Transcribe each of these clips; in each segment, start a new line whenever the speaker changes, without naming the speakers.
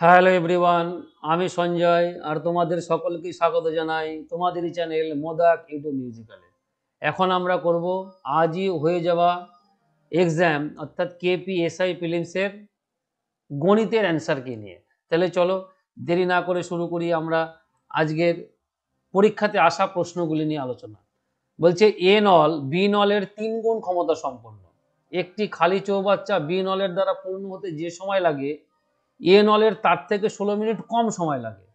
Hello everyone, আমি সঞ্জয় আর তোমাদের সকলকে স্বাগত জানাই তোমাদেরই চ্যানেল মোদাক ইউটিউব মিউজিক্যালে। এখন আমরা করব আজই হয়ে যাওয়া এক্সাম অর্থাৎ কেপিএসআই প্রিলিমসের গণিতের অ্যান্সারকে নিয়ে। তাহলে চলো দেরি না করে শুরু করি আমরা আজকের পরীক্ষাতে আসা প্রশ্নগুলি নিয়ে আলোচনা। বলছে এ নল বি নলের 3 গুণ ক্ষমতা সম্পন্ন একটি খালি চৌবাচ্চা বি নলের দ্বারা পূর্ণ হতে যে সময় লাগে এ নলের তার থেকে 16 মিনিট কম সময় লাগে।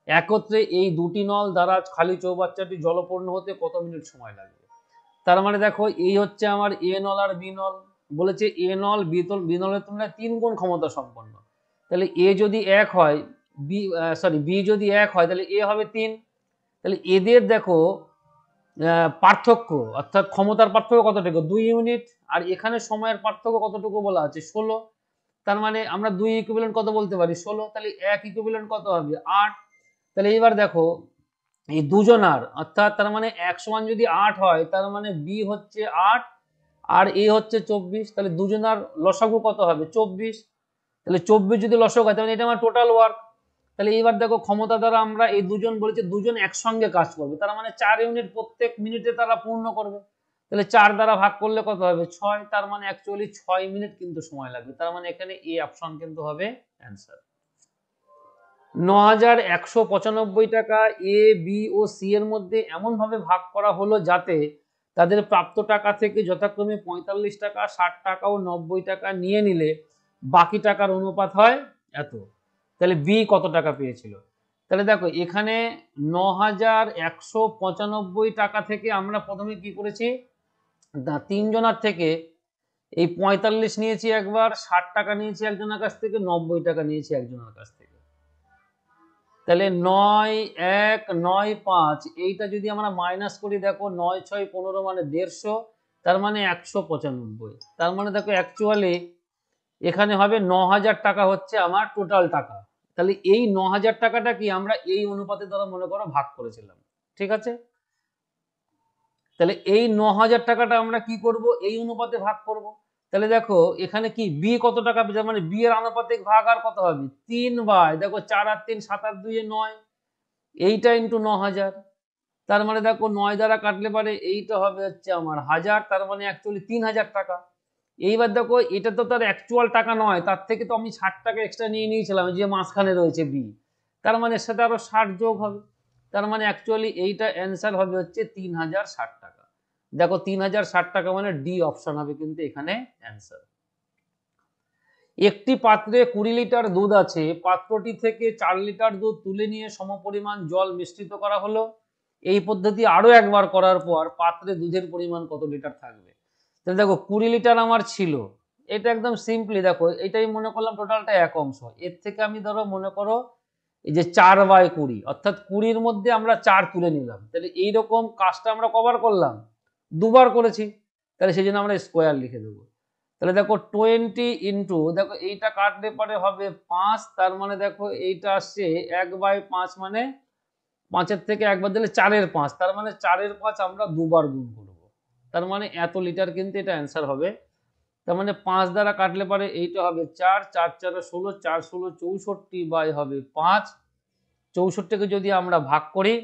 একত্রে এই দুটি নল দ্বারা খালি চৌবাচ্চাটি জলপূর্ণ হতে কত মিনিট সময় লাগবে? তার মানে দেখো এই হচ্ছে আমার এ নল আর বি নল। বলেছে এ নল বি নলের তুলনায় 3 গুণ ক্ষমতা সম্পন্ন। তাহলে এ যদি 1 হয়, বি যদি 1 হয় তাহলে এ হবে 3। তাহলে এদের দেখো পার্থক্য অর্থাৎ ক্ষমতার পার্থক্য কতটুকু? 2 ইউনিট। আর এখানে সময়ের পার্থক্য কতটুকু বলা আছে? 16। তার মানে আমরা 2 ইকুইভ্যালেন্ট কত বলতে পারি? 16। তাহলে 1 ইকুইভ্যালেন্ট কত হবে? 8। তাহলে এবার দেখো এই দুজনার অর্থাৎ তার মানে 1 সমান যদি 8 হয় তার মানে বি হচ্ছে 8 আর এ হচ্ছে 24। তাহলে দুজনার লসাগু কত হবে? 24। তাহলে 24 যদি লসাগু হয় তাহলে এটা আমার টোটাল ওয়ার্ক। তাহলে এইবার দেখো ক্ষমতা দ্বারা আমরা এই দুজন বলেছে দুজন একসঙ্গে কাজ করবে, তার মানে 4 ইউনিট প্রত্যেক মিনিটে তারা পূর্ণ করবে। তাহলে 4 দ্বারা ভাগ করলে কত হবে? 6। তার মানে অ্যাকচুয়ালি 6 মিনিট কিন্তু সময় লাগবে। তার মানে এখানে এ অপশন কিন্তু হবে অ্যান্সার। ৯,১৯৫ টাকা এ বি ও সি এর মধ্যে এমন ভাবে ভাগ করা হলো যাতে তাদের প্রাপ্ত টাকা থেকে যথাক্রমে ৪৫ টাকা, ৬০ টাকা ও ৯০ টাকা নিয়ে নিলে বাকি টাকার অনুপাত হয় এত। তাহলে বি কত টাকা পেয়েছিল? তাহলে দেখো এখানে ৯,১৯৫ টাকা থেকে আমরা প্রথমে কি করেছি, তিনজনের থেকে এই ৪৫ নিয়েছি একবার, ৬০ টাকা নিয়েছি একজনের কাছ থেকে, ৯০ টাকা নিয়েছি একজনের কাছ থেকে। তাহলে ৯,১৯৫ এইটা যদি আমরা মাইনাস করি, দেখো ৯,৬,১৫ মানে ১৫০, তার মানে ১৯৫। তার মানে দেখো অ্যাকচুয়ালি এখানে হবে ৯,০০০ টাকা হচ্ছে আমার টোটাল টাকা। তাহলে এই ৯,০০০ টাকাটা কি আমরা এই অনুপাতে দ্বারা মনে করো ভাগ করেছিলাম, ঠিক আছে? তাহলে এই ৯,০০০ টাকাটা আমরা কি করব? এই অনুপাতে ভাগ করব। তাহলে দেখো এখানে কি বি কত টাকা পেয়েছে, মানে বি এর আনুপাতিক ভাগ আর কত হবে? 3 দেখো 4 আর 3 7 আর 2 9, এইটা ইন্টু ৯,০০০। তার মানে দেখো 9 দ্বারা কাটলে পারে এইটা হবে হচ্ছে আমার 1000, তার মানে অ্যাকচুয়ালি 3,০০০ টাকা। এইবার দেখো এটা তো তার অ্যাকচুয়াল টাকা নয়, তার থেকে তো আমি 60 টাকা এক্সট্রা নিয়ে নিয়েছিলাম যে মাঝখানে রয়েছে বি, তার মানে সেটা আরো 60 যোগ হবে। তার মানে অ্যাকচুয়ালি এইটা অ্যান্সার হবে হচ্ছে 3,060 টাকা। দেখো 3,060 টাকা মানে ডি অপশন হবে কিন্তু এখানে অ্যান্সার। একটি পাত্রে 20 লিটার দুধ আছে, পাত্রটি থেকে 4 লিটার দুধ তুলে নিয়ে সমপরিমাণ জল মিশ্রিত করা হলো। এই পদ্ধতি আরো একবার করার পর পাত্রে দুধের পরিমাণ কত লিটার থাকবে? তাহলে দেখো 20 লিটার আমার ছিল, এটা একদম সিম্পলি দেখো এটাই মনে করলাম টোটালটা 1 অংশ। এর থেকে আমি ধরো মনে করো এই যে 4/20 অর্থাৎ 20-র মধ্যে আমরা 4 তুলে নিলাম। তাহলে এইরকম কাজটা আমরা কবার করলাম? দুবার করেছি। তাহলে সেই জন্য আমরা স্কোয়ার লিখে দেবো। তাহলে দেখো 20 ইন্টু, দেখো এইটা কাটলে পরে হবে 5, তার মানে দেখো এইটা আসছে 1/5 মানে 5-এর থেকে একবার দিলে 4-এর 5, তার মানে 4-এর 5 আমরা দুবার গুণ করব। তার মানে এত লিটার কিন্তু এটা অ্যান্সার হবে। তার মানে 5 দ্বারা কাটলে পরে এইটা হবে 4, 4 4 16, 4 16 64 বাই হবে 5। 64কে যদি আমরা ভাগ করি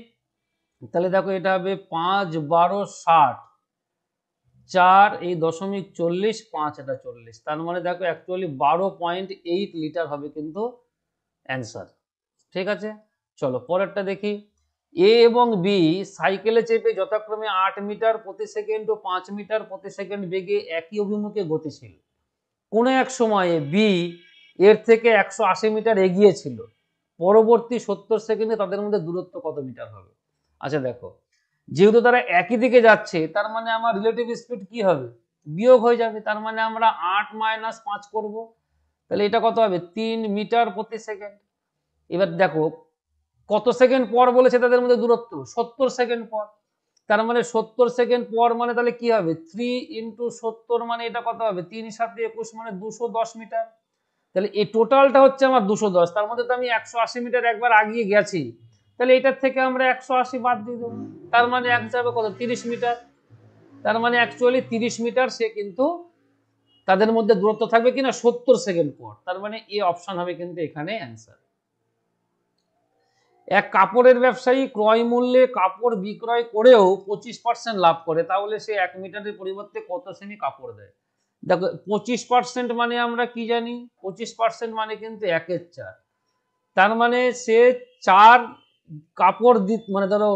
তাহলে দেখো এটা হবে 5 12 60, 4 এই দশমিক 40, 5 এটা 40, তার মানে দেখো অ্যাকচুয়ালি 12.8 লিটার হবে কিন্তু অ্যান্সার। ঠিক আছে, চলো পরেরটা দেখি। এ এবং বি সাইকেলে চেপে যথাক্রমে 8 মিটার প্রতি সেকেন্ড ও 5 মিটার প্রতি সেকেন্ড বেগে একই অভিমুখে গতিশীল। কোনো এক সময়ে বি এর থেকে 180 মিটার এগিয়ে ছিল, পরবর্তী 70 সেকেন্ডে তাদের মধ্যে দূরত্ব কত মিটার হবে? আচ্ছা দেখো, যেহেতু তারা একই দিকে যাচ্ছে তার মানে আমার রিলেটিভ স্পিড কি হবে? বিয়োগ হয়ে যাবে। তার মানে আমরা 8 - 5 করব। তাহলে এটা কত হবে? 3 মিটার প্রতি সেকেন্ড। এবার দেখো কত সেকেন্ড পর বলেছে তাদের মধ্যে দূরত্ব? 70 সেকেন্ড পর। তার মানে 70 সেকেন্ড পর মানে তাহলে কি হবে? 3 ইন্টু 70 মানে এটা কত হবে? 3 × 7 = 21 মানে 210 মিটার। তাহলে এই টোটালটা হচ্ছে আমার 210, তার মধ্যে তো আমি 180 মিটার একবার আগিয়ে গেছি, তাহলে এটার থেকে আমরা 180 বাদ দিয়ে দেবো। তার মানে এক যাবে কত? 30 মিটার। তার মানে অ্যাকচুয়ালি 30 মিটার সে কিন্তু তাদের মধ্যে দূরত্ব থাকবে কিনা 70 সেকেন্ড পর। তার মানে এ অপশন হবে কিন্তু এখানে অ্যান্সার। এক কাপড়ের ব্যবসায়ী ক্রয় মূল্যে কাপড় বিক্রয় করেও 25% লাভ করে, তাহলে সে 1 মিটারের পরিবর্তে কত সেমি কাপড় দেয়? দেখো 25% মানে আমরা কি জানি, 25% মানে কিন্তু 1/4। তার মানে সে 4 কাপড় মানে ধরো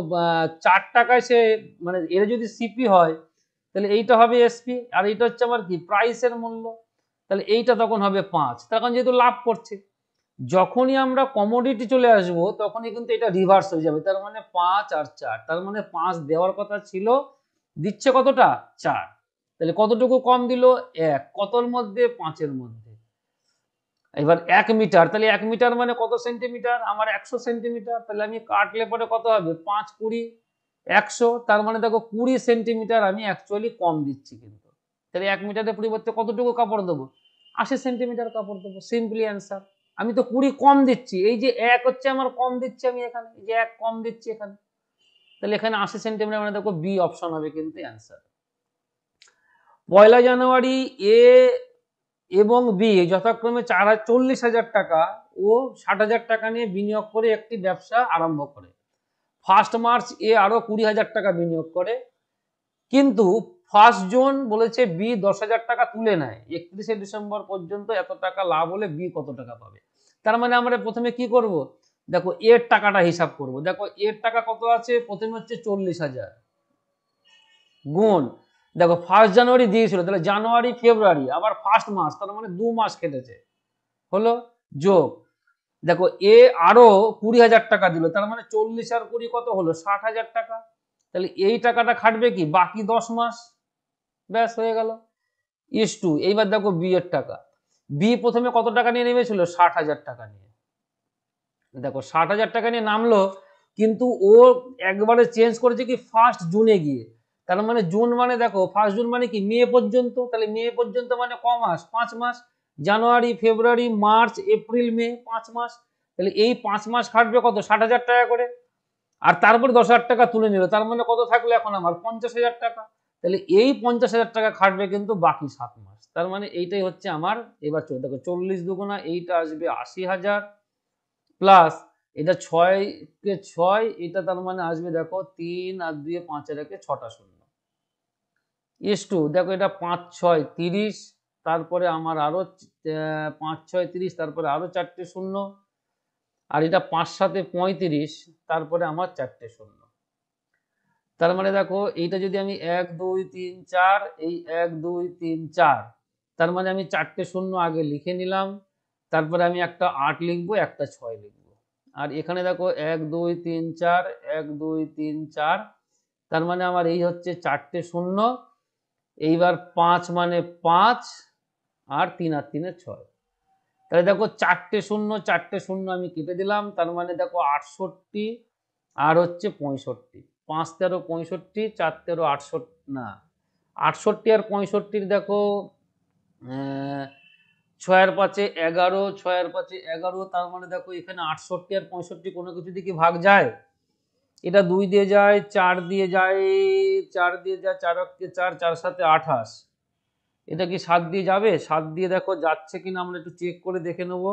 4 টাকায় সে, মানে এর যদি সিপি হয় তাহলে এইটা হবে এসপি, আর এইটা হচ্ছে আমার কি প্রাইসের মূল্য, তাহলে এইটা তখন হবে 5, তখন যেহেতু লাভ করছে। যখনই আমরা কমোডিটি চলে আসবো তখনই কিন্তু এটা রিভার্স হয়ে যাবে, তার মানে 5 আর 4, তার মানে 5 দেওয়ার কথা ছিল, দিচ্ছে কতটা 4, তাহলে কতটুকু কম দিল 1, কতর মধ্যে 5-এর মধ্যে। এবার 1 মিটার, তাহলে 1 মিটার মানে কত সেন্টিমিটার, আমার 100 সেন্টিমিটার, তাহলে আমি কাটলে পরে কত হবে 5 20 100, তার মানে দেখো 20 সেন্টিমিটার আমি অ্যাকচুয়ালি কম দিচ্ছি কিন্তু। তাহলে 1 মিটারের পরিবর্তে কতটুকু কাপড় দেবো, 80 সেন্টিমিটার কাপড় দেবো, সিম্পলি অ্যান্সার। আমি তো 20 কম দিচ্ছি, এই যে 1 হচ্ছে আমার কম দিচ্ছি আমি এখানে, এই যে 1 কম দিচ্ছি এখানে, তাহলে এখানে 80 সেন্টিমিটার, মানে দেখো বি অপশন হবে কিন্তু অ্যান্সার। 1 জানুয়ারি এ এবং বি যথাক্রমে 40,000 টাকা ও 60,000 টাকা নিয়ে বিনিয়োগ করে একটি ব্যবসা আরম্ভ করে। 1 মার্চ এ আরো 20,000 টাকা বিনিয়োগ করে, কিন্তু 1 জুন বলেছে বি 10,000 টাকা তুলে নেয়, 31শে ডিসেম্বর পর্যন্ত এত টাকা লাভ হলে বি কত টাকা পাবে? তার মানে আমরা প্রথমে কি করব, দেখো এর টাকাটা হিসাব করব। দেখো এর টাকা কত আছে, প্রথমে হচ্ছে 40,000 গুণ, দেখো 1 জানুয়ারি দিয়েছিল, তাহলে জানুয়ারি ফেব্রুয়ারি আবার 1 মার্চ, তার মানে 2 মাস কেটেছে, হলো যোগ, দেখো এ আরো 20,000 টাকা দিল, তার মানে 40 আর 20 কত হলো 60,000 টাকা, তাহলে এই টাকাটা খাটবে কি বাকি 10 মাস, ব্যাস হয়ে গেল। ইস টু, এইবার দেখো বি এর টাকা, বি প্রথমে কত টাকা নিয়ে নেমেছিল 60,000 টাকা নিয়ে, দেখো 60,000 টাকা নিয়ে নামলো, কিন্তু ও একবারে চেঞ্জ করেছে কি 1 জুনে গিয়ে, তার মানে জুন মানে দেখো 1 জুন মানে কি মে পর্যন্ত, তাহলে মে পর্যন্ত মানে ক মাস 5 মাস, জানুয়ারি ফেব্রুয়ারি মার্চ এপ্রিল মে 5 মাস, তাহলে এই 5 মাস খাটবে কত 60,000 টাকা করে, আর তারপরে 10,000 টাকা তুলে নিল, তার মানে কত থাকলো এখন আমার 50,000 টাকা, তাহলে এই 50,000 টাকা খাটবে কিন্তু বাকি 7 মাস, তার মানে এইটাই হচ্ছে আমার। এবার দেখো 40 দুগুণা এইটা আসবে 80,000 প্লাস এটা 6 কে 6, এটা তার মানে আসবে দেখো 3 আর 2 5 এর একে 6টা শূন্য, ইস টু দেখো এটা 5 6 30, তারপরে আমার আরো 5 6 30, তারপরে আরো 4টে শূন্য, আর এটা 5 7 35, তারপরে আমার 4টে শূন্য, তার মানে দেখো এইটা যদি আমি 1 2 3 4, এই 1 2 3 4, তার মানে আমি 4টে শূন্য আগে লিখে নিলাম, তারপরে আমি একটা 8 লিখবো, একটা 6 লিখবো, আর এখানে দেখো 1 2 3 4 1 2 3 4, তার মানে আমার এই হচ্ছে 4টে শূন্য, এইবার 5 মানে 5, আর 3 আর 3 6, তাহলে দেখো 4টে শূন্য 4টে শূন্য আমি কেটে দিলাম, তার মানে দেখো 68 আর হচ্ছে 65, 5 13 65, 4 13 68, না 68 আর 65 দেখো 6 আর 5 11, 6 আর 5 11, তার মানে দেখো এখানে 68 আর 65 কোনো কিছু দিকে ভাগ যায়, এটা 2 দিয়ে যায় 4 দিয়ে যায় 4 দিয়ে যায় 4 অক্ষে 4, 4 7 28, এটা কি 7 দিয়ে যাবে, 7 দিয়ে দেখো যাচ্ছে কিনা আমরা একটু চেক করে দেখে নেব।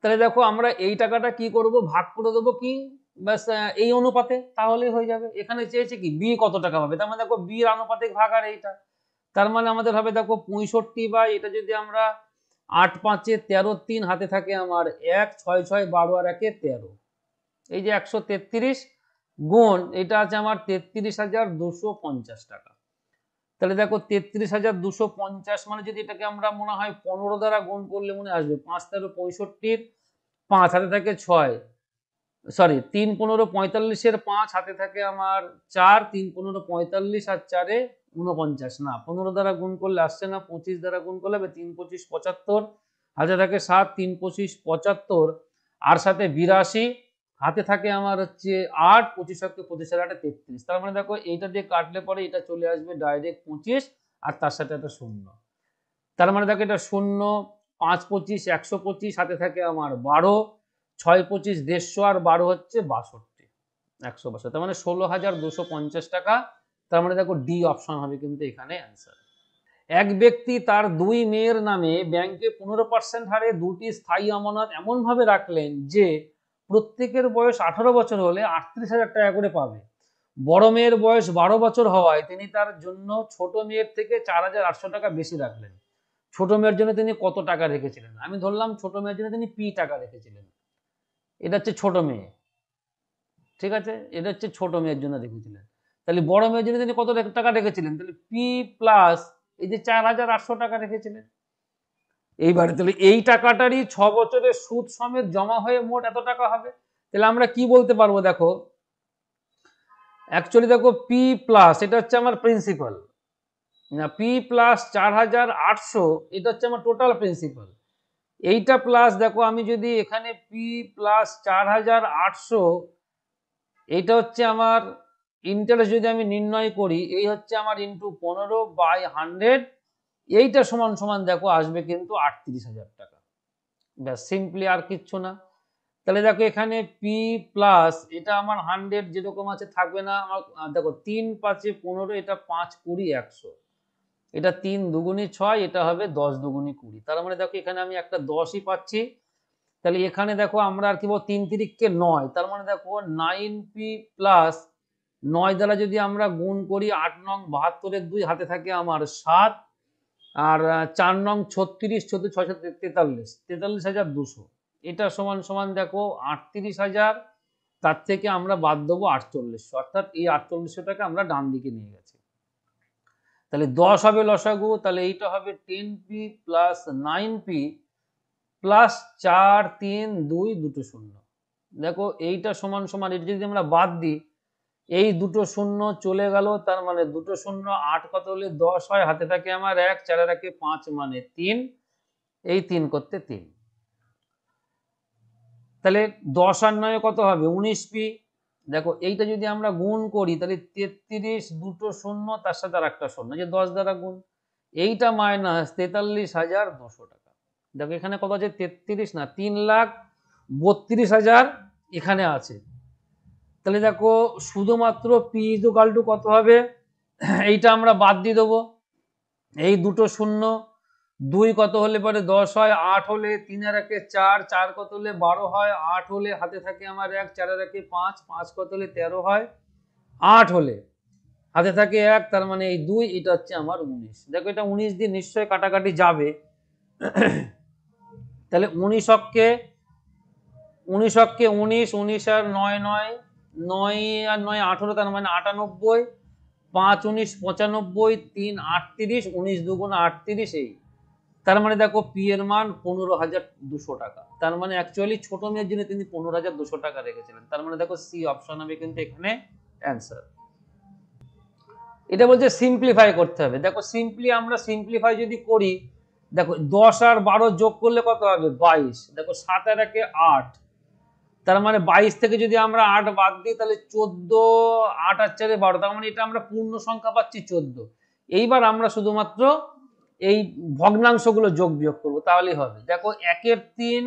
তাহলে দেখো আমরা এই টাকাটা কি করব, ভাগ করে দেবো কি ব্যাস এই অনুপাতে, তাহলেই হয়ে যাবে। এখানে চেয়েছে কি বি কত টাকা পাবে, তার মানে দেখো বি এর আনুপাতিক ভাগ আর এইটা, তার মানে আমাদের হবে দেখো 65, বা এটা যদি আমরা 8 5 13 3 হাতে থাকে আমার 1 6 6 12 আর 1 13, এই যে 133 গুণ এটা আছে আমার 33,250 টাকা, তাহলে দেখো 33,250 মানে যদি এটাকে আমরা মনে হয় 15 দ্বারা গুণ করলে মনে আসবে 5 13 65, 5 হাতে থাকে 6, সরি 3 15 45 এর 5 হাতে থাকে আমার 4, 3 15 45 আর 4 49, না 15 দ্বারা গুণ করলে আসছে না, 25 দ্বারা গুণ করলে হবে 3 25 75, হাতে থাকে 7, 3 25 75, আর সাথে 82, হাতে থাকে আমার হচ্ছে 8, 25 25 আর 8 33, তার মানে দেখো এইটা দিয়ে কাটলে পরে এটা চলে আসবে ডাইরেক্ট 25, আর তার সাথে একটা শূন্য, তার মানে দেখো এটা 0 5 25 125, হাতে থাকে আমার 12, 6 25 150, আর 12 হচ্ছে 62, 162, তার মানে 16,250 টাকা, তার মানে দেখো ডি অপশন হবে কিন্তু এখানে অ্যান্সার। এক ব্যক্তি তার 2 মেয়ের নামে ব্যাংকে 15% হারে 2টি স্থায়ী আমানত এমনভাবে রাখলেন যে প্রত্যেকের বয়স 18 বছর হলে 38,000 টাকা করে পাবে। বড় মেয়ের বয়স 12 বছর হওয়ায় তিনি তার জন্য ছোট মেয়ের থেকে 4,800 টাকা বেশি রাখলেন। ছোট মেয়ের জন্য তিনি কত টাকা রেখেছিলেন? আমি ধরলাম ছোট মেয়ের জন্য তিনি পি টাকা রেখেছিলেন। এটা হচ্ছে ছোট মেয়ে, ঠিক আছে? এটা হচ্ছে ছোট মেয়ের জন্য রেখেছিলেন। তাহলে বড় মেয়ের জন্য তিনি কত টাকা রেখেছিলেন? তাহলে পি প্লাস এই যে 4,800 টাকা রেখেছিলেন। এইবারে তাহলে এই টাকাটারই 6 বছরের সুদ সমেত জমা হয়ে মোট এত টাকা হবে। তাহলে আমরা কি বলতে পারবো? দেখো, অ্যাকচুয়ালি দেখো, পি প্লাস এটা হচ্ছে আমার প্রিন্সিপাল, না পি প্লাস 4,800 এটা হচ্ছে আমার টোটাল প্রিন্সিপাল। এইটা প্লাস দেখো, আমি যদি এখানে পি প্লাস 4,800 এইটা হচ্ছে আমার ইন্টারেস্ট যদি আমি নির্ণয় করি, এই হচ্ছে আমার ইন্টু 15/100, এইটা সমান সমান দেখো আসবে কিন্তু 38,000 টাকা। ব্যাস, সিম্পলি, আর কিচ্ছু না। তাহলে দেখো এখানে পি প্লাস এটা আমার 100 যেরকম আছে থাকবে না আমার, দেখো 3 5 15, এটা 5 20 100, এটা 3 দুগুণী 6, এটা হবে 10 দুগুণী 20। তার মানে দেখো এখানে আমি একটা 10ই পাচ্ছি। তাহলে এখানে দেখো আমরা আর কি বলবো, 3 তিরিককে 9, তার মানে দেখো 9p প্লাস 9 দ্বারা যদি আমরা গুণ করি, 8 নং 72 2 হাতে থাকে আমার 7, আর 4 নং 36 14 6 43 43,200, এটা সমান সমান দেখো 38,000, তার থেকে আমরা বাদ দেবো 4800, অর্থাৎ এই 4800 টাকা আমরা ডান দিকে নিয়ে গেছি। তাহলে 10 হবে লসাগু, তাহলে এইটা হবে 10p প্লাস 9p প্লাস 4 3 2 দুটো শূন্য। দেখো এইটা সমান সমান, এটা যদি আমরা বাদ দিই, এই দুটো শূন্য চলে গেল, তার মানে দুটো শূন্য 8 কত হলে 10 হয়, হাতে থাকে আমার 1, 4 রাখে 5 মানে 3, এই 3 করতে 3। তাহলে 10 আর 9 কত হবে? 19p। দেখো এইটা যদি আমরা গুণ করি, তাহলে 33 দুটো শূন্য তার সাথে আর একটা শূন্য, যে 10 দ্বারা গুণ, এইটা মাইনাস 43,200 টাকা। দেখো এখানে কত আছে? 33 না, 3,32,000 এখানে আছে। তাহলে দেখো শুধুমাত্র পি ইকুয়াল টু কত হবে? এইটা আমরা বাদ দিয়ে দেবো, এই দুটো শূন্য, 2 কত হলে পরে 10 হয়, 8 হলে 3 আর 1 4, 4 কত হলে 12 হয়, 8 হলে হাতে থাকে আমার 1, 4 আর 1 5, 5 কত হলে 13 হয়, 8 হলে হাতে থাকে 1, তার মানে এই 2, এটা হচ্ছে আমার 19। দেখো এটা 19 দিয়ে নিশ্চয়ই কাটাকাটি যাবে। তাহলে 19 অক্ষে 19 আর 9 9 9 আর 9 18, তার মানে 98, 5 19 95, 3 38, 19 দুগুণ 38, এই তার মানে দেখো পি এর মান 15,200 টাকা। তার মানে অ্যাকচুয়ালি ছোট মেয়ের জন্য তিনি 15,200 টাকা রেখেছিলেন। তার মানে দেখো সি অপশন হবে কিন্তু এখানে অ্যান্সার। এটা বলছে সিম্পলিফাই করতে হবে। দেখো সিম্পলি আমরা সিম্পলিফাই যদি করি, দেখো 10 আর 12 যোগ করলে কত হবে? 22। দেখো 7 আর 1 8, তার মানে 22 থেকে যদি আমরা 8 বাদ দিই, তাহলে 14, 8 আর 4 12, তার মানে এটা আমরা পূর্ণ সংখ্যা পাচ্ছি 14। এইবার আমরা শুধুমাত্র এই ভগ্নাংশগুলো যোগ বিয়োগ করবো, তাহলেই হবে। দেখো 1 এর 3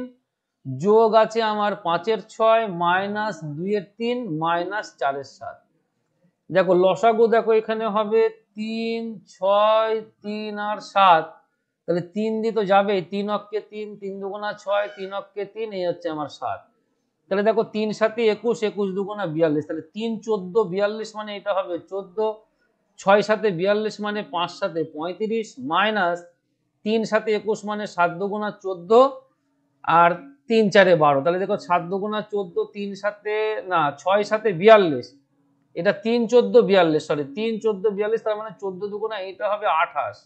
যোগ আছে আমার 5 এর 6 মাইনাস 2 এর 3 মাইনাস 4 এর 7। দেখো লসাগু দেখো এখানে হবে 3 6 3 আর 7, তাহলে 3 দিয়ে তো যাবে, 3 অক্ষে 3, 3 দুগুণা 6, 3 অক্ষে 3, এই হচ্ছে আমার 7। তাহলে দেখো 3 7 21, 21 দুগুণা 42, তাহলে 3 14 42 মানে এটা হবে 14, 6 7 42 মানে 5 7 35 মাইনাস 3 7 21 মানে 7 দুগুণা 14 আর 3 4 12, তাহলে দেখো 7 দুগুণা 14, 3 7 না 6 7 42, এটা 3 14 42, সরি 3 14 42, তার মানে 14 দুগুণা এটা হবে 28,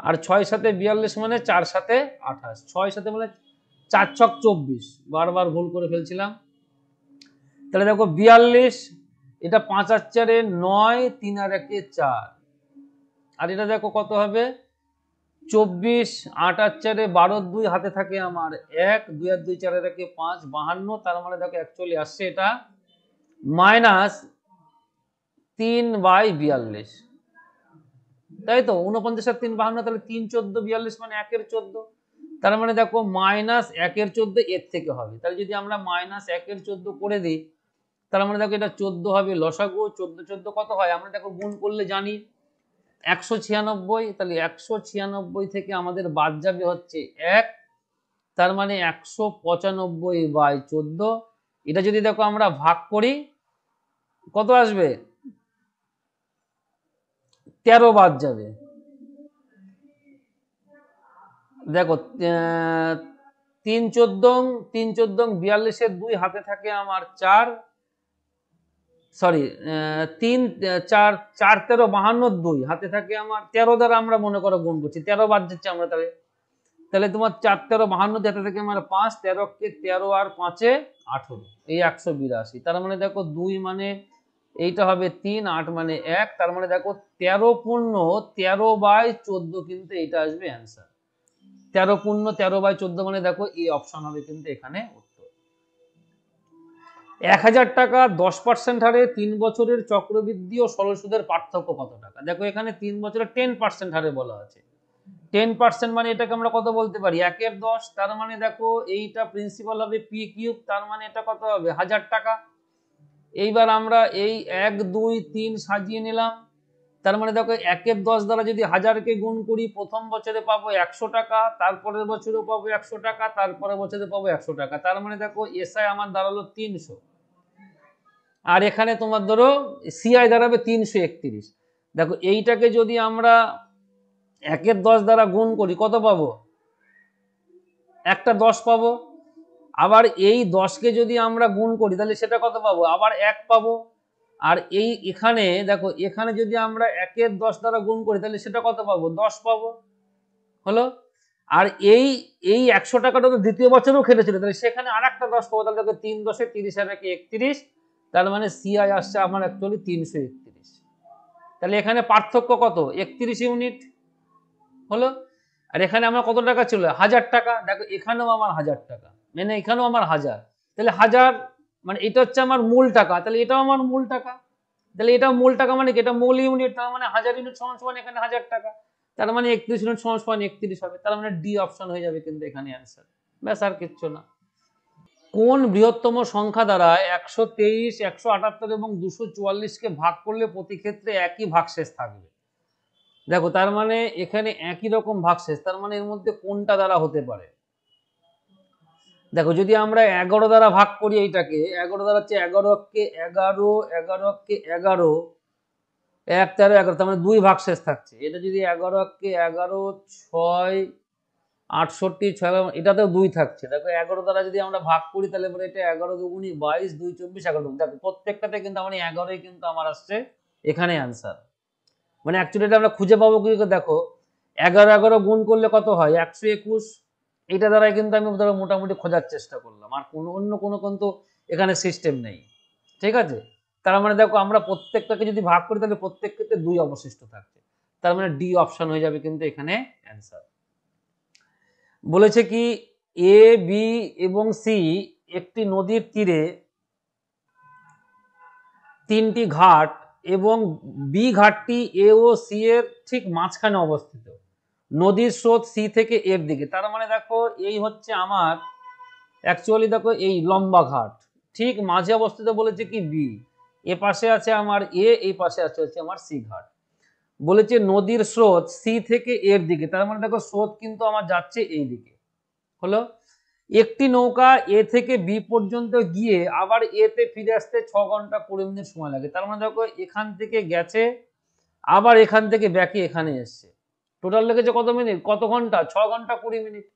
আর 6 7 42 মানে 4 7 28, 6 7 মানে 4 ছক 24, বারবার ভুল করে ফেলছিলাম। তাহলে দেখো 42, এটা 5 আর 4 9, 3 আর 1 4, আর এটা দেখো কত হবে? 24, 8 আর 4 12, 2 হাতে থাকে আমার 1, 2 আর 2 4 আর 1 5, 52, তার মানে দেখো অ্যাকচুয়ালি আসছে এটা মাইনাস 3/42, তাই তো 49 আর 3 52, তাহলে 3 14 42 মানে 1 এর 14, তার মানে দেখো মাইনাস 1 এর 14 এর থেকে হবে। তাহলে যদি আমরা মাইনাস 1 এর 14 করে দিই, তার মানে দেখো এটা 14 হবে লসাগু। 14 14 কত হয়? আমরা দেখো গুণ করলে জানি 196, তাহলে 196 থেকে আমাদের বাদ যাবে হচ্ছে 1, তার মানে 195/14। এটা যদি দেখো আমরা ভাগ করি কত আসবে, 13 বাদ যাবে। দেখো 3 14 42 হাতে থাকে আমার 4, সরি 3 4 4 13 52 2 হাতে থাকে আমার 13 দ্বারা আমরা মনে করো গুণ করছি, 13 বাদ যাচ্ছে আমরা, তাহলে তাহলে তোমার 4 13 52 হাতে থেকে আমার 5, 13 কে 13 আর 5 এ 18, এই 182। তার মানে দেখো 2 মানে এইটা হবে 3, 8 মানে 1, তার মানে দেখো 13 পূর্ণ 13/14 কিন্তু এইটা আসবে অ্যান্সার। 13 পূর্ণ 13/14 মানে দেখো এই অপশন হবে কিন্তু এখানে উত্তর। 1000 টাকা 10% হারে 3 বছরের চক্রবৃদ্ধি ও সরল সুদের পার্থক্য কত টাকা? দেখো এখানে 3 বছরের 10% হারে বলা আছে। 10% মানে এটাকে আমরা কত বলতে পারি, 1/10, তার মানে দেখো এইটা প্রিন্সিপাল হবে পি কিউব, তার মানে এটা কত হবে 1000 টাকা। এইবার আমরা এই 1 2 3 সাজিয়ে নিলাম, তার মানে দেখো 1/10 দ্বারা যদি 1000কে গুণ করি প্রথম বছরে পাবো 100 টাকা, তারপরের বছরেও পাবো 100 টাকা, তারপরের বছরে পাবো 100 টাকা, তার মানে দেখো এসআই আমার দাঁড়ালো 300, আর এখানে তোমার ধরো সিআই দাঁড়াবে 331। দেখো এইটাকে যদি আমরা 1/10 দ্বারা গুণ করি কত পাবো, একটা 10 পাবো। আবার এই 10কে যদি আমরা গুণ করি তাহলে সেটা কত পাবো, আবার 1 পাবো। আর এই এখানে দেখো এখানে যদি আমরা 1/10 দ্বারা গুণ করি তাহলে সেটা কত পাবো, 10 পাবো, হলো। আর এই এই 100 টাকাটা তো দ্বিতীয় বছরেও খেটেছিল, তাহলে সেখানে আর একটা 10 পাবো, তাহলে দেখো 3 10 30 আর 31, তার মানে সিআই আসছে আমার অ্যাকচুয়ালি 331। তাহলে এখানে পার্থক্য কত, 31 ইউনিট, হলো। আর এখানে আমার কত টাকা ছিল, 1000 টাকা, দেখো এখানেও আমার 1000 টাকা, মানে এখানেও আমার 1000, তাহলে 1000 মানে এটা হচ্ছে আমার মূল টাকা, তাহলে এটাও আমার মূল টাকা, তাহলে এটা মূল টাকা মানে কি, এটা মূল ইউনিট, তার মানে 1000 ইউনিট সমান সমান এখানে 1000 টাকা, তার মানে 31 ইউনিট সমান সমান 31 হবে, তার মানে ডি অপশন হয়ে যাবে কিন্তু এখানে অ্যান্সার। ব্যাস আর কিচ্ছু না। কোন বৃহত্তম সংখ্যা দ্বারা 123 178 এবং 244কে ভাগ করলে প্রতি ক্ষেত্রে একই ভাগশেষ থাকবে? দেখো তার মানে এখানে একই রকম ভাগশেষ, তার মানে এর মধ্যে কোনটা দ্বারা হতে পারে। দেখো যদি আমরা 11 দ্বারা ভাগ করি, এইটাকে 11 দ্বারা হচ্ছে 11 কে 11 11 কে 11 1 13 11, তার মানে 2 ভাগশেষ থাকছে। এটা যদি 11 কে 11 6 68 6, এটাতেও 2 থাকছে। দেখো 11 দ্বারা যদি আমরা ভাগ করি তাহলে পরে এটা 11 দুগুণী 22 2 24 11, দেখো প্রত্যেকটাতে কিন্তু আমার 11ই কিন্তু আমার আসছে এখানে অ্যান্সার। মানে অ্যাকচুয়ালি এটা আমরা খুঁজে পাবো কি, দেখো 11 11 গুণ করলে কত হয় 121, এটা দ্বারাই কিন্তু আমি ধরো মোটামুটি খোঁজার চেষ্টা করলাম, আর কোনো অন্য কোনো কিন্তু এখানে সিস্টেম নেই, ঠিক আছে। তার মানে দেখো আমরা প্রত্যেকটাকে যদি ভাগ করি তাহলে প্রত্যেক ক্ষেত্রে 2 অবশিষ্ট থাকছে, তার মানে ডি অপশন হয়ে যাবে কিন্তু এখানে অ্যান্সার। বলেছে কি এ বি এবং সি একটি নদীর তীরে 3টি ঘাট এবং বি ঘাটটি এ ও সি এর ঠিক মাঝখানে অবস্থিত, নদীর স্রোত সি থেকে এর দিকে, তার মানে দেখো এই হচ্ছে আমার অ্যাকচুয়ালি দেখো এই লম্বা ঘাট, ঠিক মাঝে অবস্থিত বলেছে কি বি, এ পাশে আছে আমার এ, এই পাশে আছে হচ্ছে আমার সি ঘাট। বলেছে নদীর স্রোত সি থেকে এর দিকে, তার মানে দেখো স্রোত কিন্তু আমার যাচ্ছে এই দিকে, হলো। একটি নৌকা এ থেকে বি পর্যন্ত গিয়ে আবার এ তে ফিরে আসতে 6 ঘন্টা 20 মিনিট সময় লাগে, তার মানে দেখো এখান থেকে গেছে আবার এখান থেকে ব্যাকে এখানে এসছে, টোটাল লেগেছে কত মিনিট, কত ঘন্টা, 6 ঘন্টা 20 মিনিট।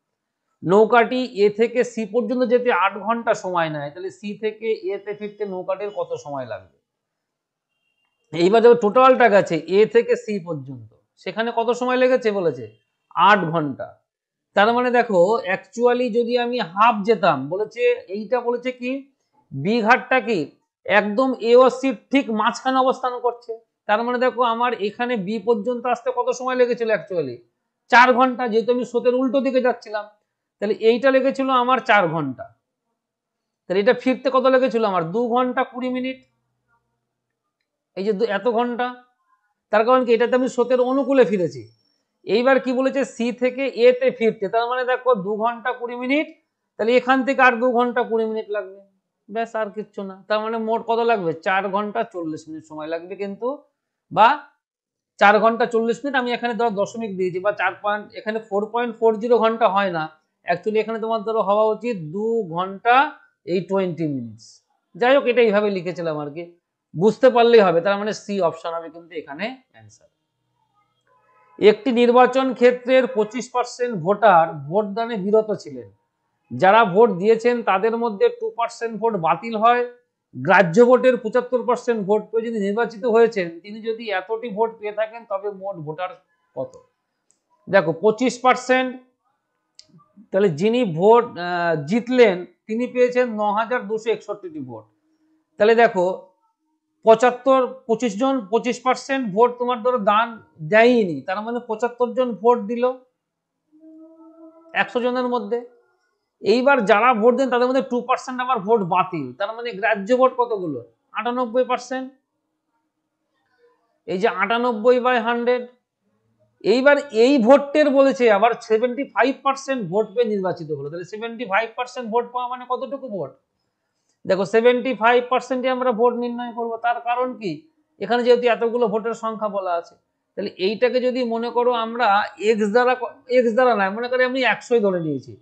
নৌকাটি এ থেকে সি পর্যন্ত যেতে 8 ঘন্টা সময় নেয়, তাহলে সি থেকে এ তে ফিরতে নৌকাটির কত সময় লাগবে। এইবার দেখো টোটালটা গেছে এ থেকে সি পর্যন্ত, সেখানে কত সময় লেগেছে বলেছে 8 ঘন্টা। তার মানে দেখো অ্যাকচুয়ালি যদি আমি হাফ যেতাম, বলেছে এইটা বলেছে কি বি ঘাটটা কি একদম এ ও সি ঠিক মাঝখানে অবস্থান করছে, তার মানে দেখো আমার এখানে বি পর্যন্ত আসতে কত সময় লেগেছিল অ্যাকচুয়ালি 4 ঘন্টা, যেহেতু আমি স্রোতের উল্টো দিকে যাচ্ছিলাম, তাহলে এইটা লেগেছিল আমার 4 ঘন্টা, তাহলে এটা ফিরতে কত লেগেছিল আমার 2 ঘন্টা 20 মিনিট, এই যে এত ঘন্টা, তার কারণ কি এটাতে আমি স্রোতের অনুকূলে ফিরেছি। এইবার কি বলেছে সি থেকে এ তে ফিরতে, তার মানে দেখো 2 ঘন্টা 20 মিনিট, তাহলে এখান থেকে আর 2 ঘন্টা 20 মিনিট লাগবে, ব্যাস আর কিচ্ছু না। তার মানে মোট কত লাগবে 4 ঘন্টা 40 মিনিট সময় লাগবে কিন্তু, বা 4 ঘন্টা 40 মিনিট, আমি এখানে ধরো দশমিক দিয়েছি, বা 4 পয়েন্ট, এখানে 4.40 ঘন্টা হয় না, অ্যাকচুয়ালি এখানে তোমার ধরো হওয়া উচিত 2 ঘন্টা 20 মিনিটস। যাই হোক, এটা এইভাবে লিখেছিলাম আর কি, বুঝতে পারলেই হবে। তার মানে সি অপশন হবে কিন্তু এখানে অ্যান্সার। একটি নির্বাচন ক্ষেত্রের 25% ভোটার ভোটদানে বিরত ছিলেন। যারা ভোট দিয়েছেন তাদের মধ্যে 2% ভোট বাতিল হয়। গ্রাহ্য ভোটের 75% ভোট পেয়ে যিনি নির্বাচিত হয়েছেন, তিনি যদি এতটি ভোট পেয়ে থাকেন তবে মোট ভোটার কত? দেখো 25%, তাহলে যিনি ভোট জিতলেন তিনি পেয়েছেন 9,261টি ভোট। তাহলে দেখো 25 জন 25% ভোট তোমার ধরো দান দেয়নি, তার মানে 75 জন ভোট দিল 100 জনের মধ্যে। এইবার যারা ভোট দেন তাদের মধ্যে 2% আবার ভোট বাতিল, তার মানে গ্রাহ্য ভোট কতগুলো? 98%। এই যে 98/100। এইবার এই ভোটের বলেছে আবার 75% ভোট পেয়ে নির্বাচিত হলো, তাহলে 75% ভোট পাওয়া মানে কতটুকু ভোট? দেখো 75% আমরা ভোট নির্ণয় করব। তার কারণ কি, এখানে যেহেতু এতগুলো ভোটের সংখ্যা বলা আছে, তাহলে এইটাকে যদি মনে করো আমরা এক্স দ্বারা নয়, মনে করি আমি 100 ধরে নিয়েছি,